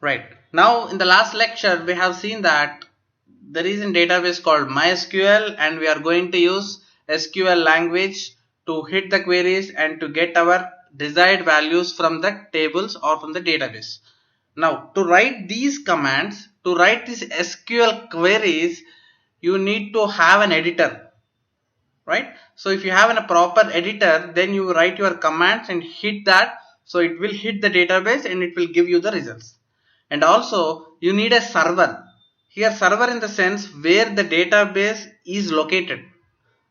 Right. Now in the last lecture we have seen that there is a database called MySQL, and we are going to use SQL language to hit the queries and to get our desired values from the tables or from the database. Now to write these commands, to write these SQL queries, you need to have an editor, right? So if you have a proper editor, then you write your commands and hit that, so it will hit the database and it will give you the results. And also you need a server. Here server in the sense where the database is located.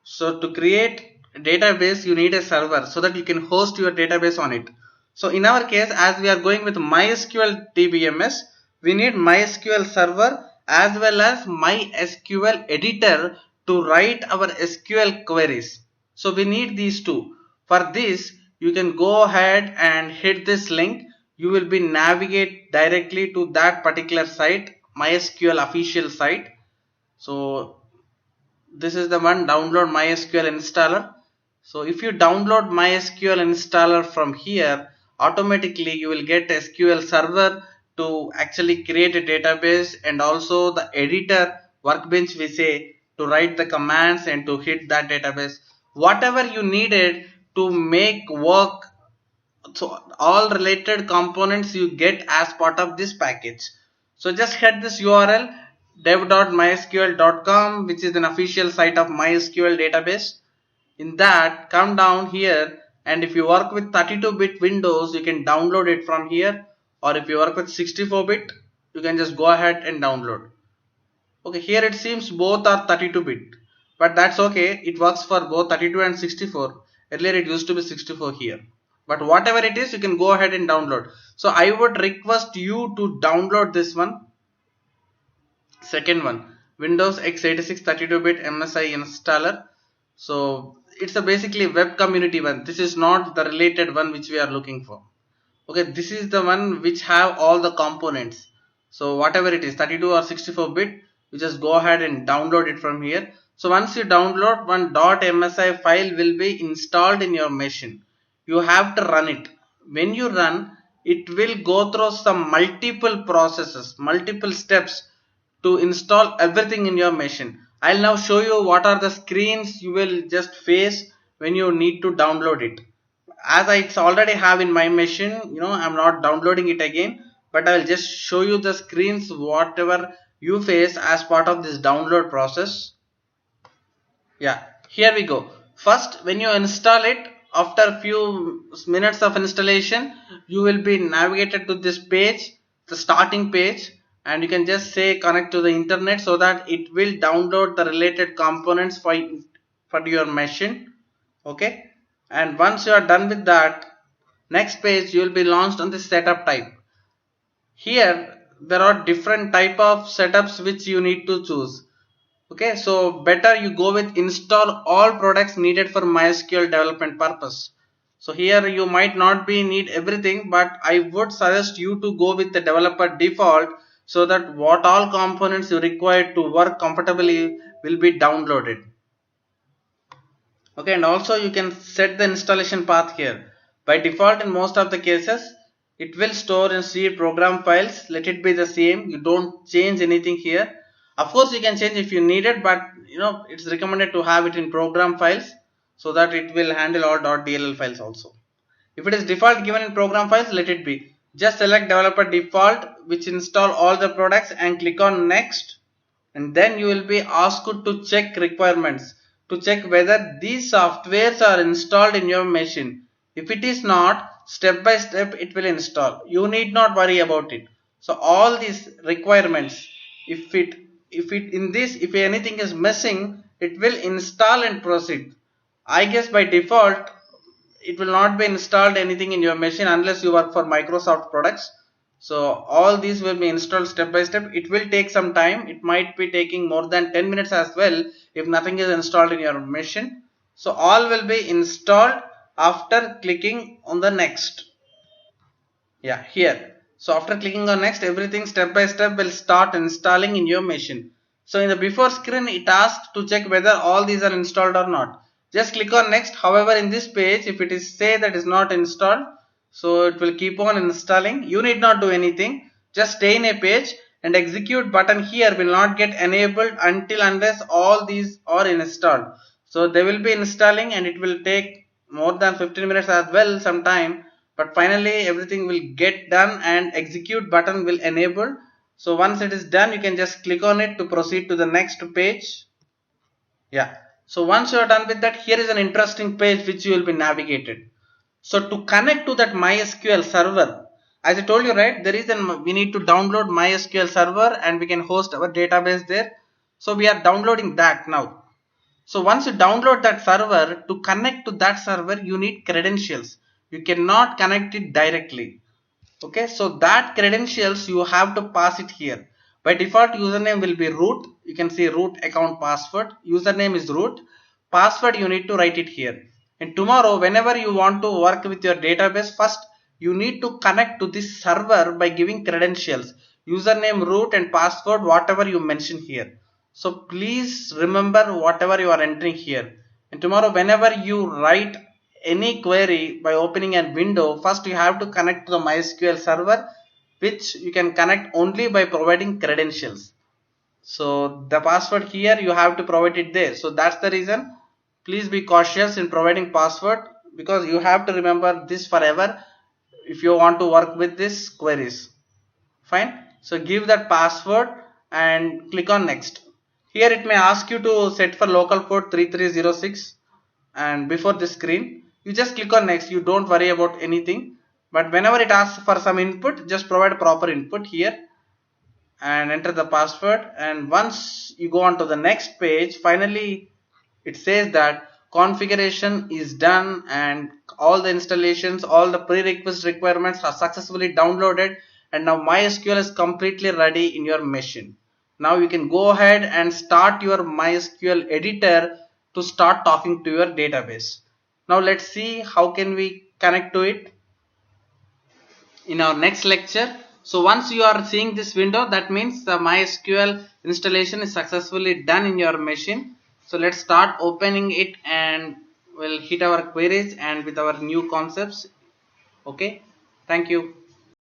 So to create a database you need a server so that you can host your database on it. So in our case, as we are going with MySQL DBMS, we need MySQL server as well as MySQL editor to write our SQL queries. So we need these two. For this you can go ahead and hit this link. You will be navigate directly to that particular site, MySQL official site. So this is the one, download MySQL installer. So if you download MySQL installer from here, automatically you will get SQL server to actually create a database, and also the editor workbench we say to write the commands and to hit that database. Whatever you needed to make work, so all related components you get as part of this package. So just head this URL dev.mysql.com, which is an official site of MySQL database. In that, come down here, and if you work with 32-bit Windows, you can download it from here, or if you work with 64-bit, you can just go ahead and download. Okay, here it seems both are 32-bit, but that's okay. It works for both 32 and 64. Earlier it used to be 64 here. But whatever it is, you can go ahead and download. So I would request you to download this one. Second one, Windows x86 32-bit Msi Installer. So it's a basically web community one. This is not the related one which we are looking for. Okay, this is the one which have all the components. So whatever it is, 32 or 64-bit, you just go ahead and download it from here. So once you download, one .msi file will be installed in your machine. You have to run it. When you run, it will go through some multiple processes, multiple steps to install everything in your machine. I'll now show you what are the screens you will just face when you need to download it. As it's already have in my machine, I'm not downloading it again, but I will just show you the screens whatever you face as part of this download process. Yeah, here we go. First, when you install it, after a few minutes of installation, you will be navigated to this page, the starting page, and you can just say connect to the internet, so that it will download the related components for your machine. Okay, and once you are done with that, next page you will be launched on the setup type. Here there are different type of setups which you need to choose. Okay, so better you go with install all products needed for MySQL development purpose. So here you might not be need everything, but I would suggest you to go with the developer default, so that what all components you require to work comfortably will be downloaded. Okay, and also you can set the installation path here. By default, in most of the cases, it will store in C program files. Let it be the same. You don't change anything here. Of course, you can change if you need it, but it's recommended to have it in program files, so that it will handle all .dll files also. If it is default given in program files, let it be. Just select developer default, which install all the products, and click on next, and then you will be asked to check requirements, to check whether these softwares are installed in your machine. If it is not, step by step it will install. You need not worry about it. So all these requirements, if anything is missing, it will install and proceed. I guess by default it will not be installed anything in your machine unless you work for Microsoft products. So all these will be installed step by step. It will take some time. It might be taking more than 10 minutes as well if nothing is installed in your machine. So all will be installed after clicking on the next. Yeah, here. So after clicking on next, everything step by step will start installing in your machine. So in the before screen, it asks to check whether all these are installed or not. Just click on next. However, in this page, if it is say that is not installed, so it will keep on installing. You need not do anything. just stay in a page, and execute button here will not get enabled until unless all these are installed. So they will be installing and it will take more than 15 minutes as well sometime, but finally everything will get done and execute button will enable. So once it is done, you can just click on it to proceed to the next page. Yeah, so once you are done with that, here is an interesting page which you will be navigated. So to connect to that MySQL server, as I told you, right, there is we need to download MySQL server and we can host our database there. So we are downloading that now. So once you download that server, to connect to that server you need credentials. You cannot connect it directly. Okay, so that credentials you have to pass it here. By default, username will be root. You can see root account password. Username is root. Password you need to write it here. And tomorrow, whenever you want to work with your database, first you need to connect to this server by giving credentials, username, root, and password, whatever you mention here. So please remember whatever you are entering here. And tomorrow, whenever you write any query by opening a window, first you have to connect to the MySQL server, which you can connect only by providing credentials. So the password here you have to provide it there. So that's the reason. Please be cautious in providing password, because you have to remember this forever if you want to work with these queries. Fine. So give that password and click on next. Here it may ask you to set for local port 3306, and before this screen you just click on next. You don't worry about anything, but whenever it asks for some input, just provide proper input here and enter the password. And once you go on to the next page, finally it says that configuration is done and all the installations, all the prerequisite requirements are successfully downloaded, and now MySQL is completely ready in your machine. Now you can go ahead and start your MySQL editor to start talking to your database. Now let's see how can we connect to it in our next lecture. So once you are seeing this window, that means the MySQL installation is successfully done in your machine. So let's start opening it and we'll hit our queries and with our new concepts. Okay, thank you.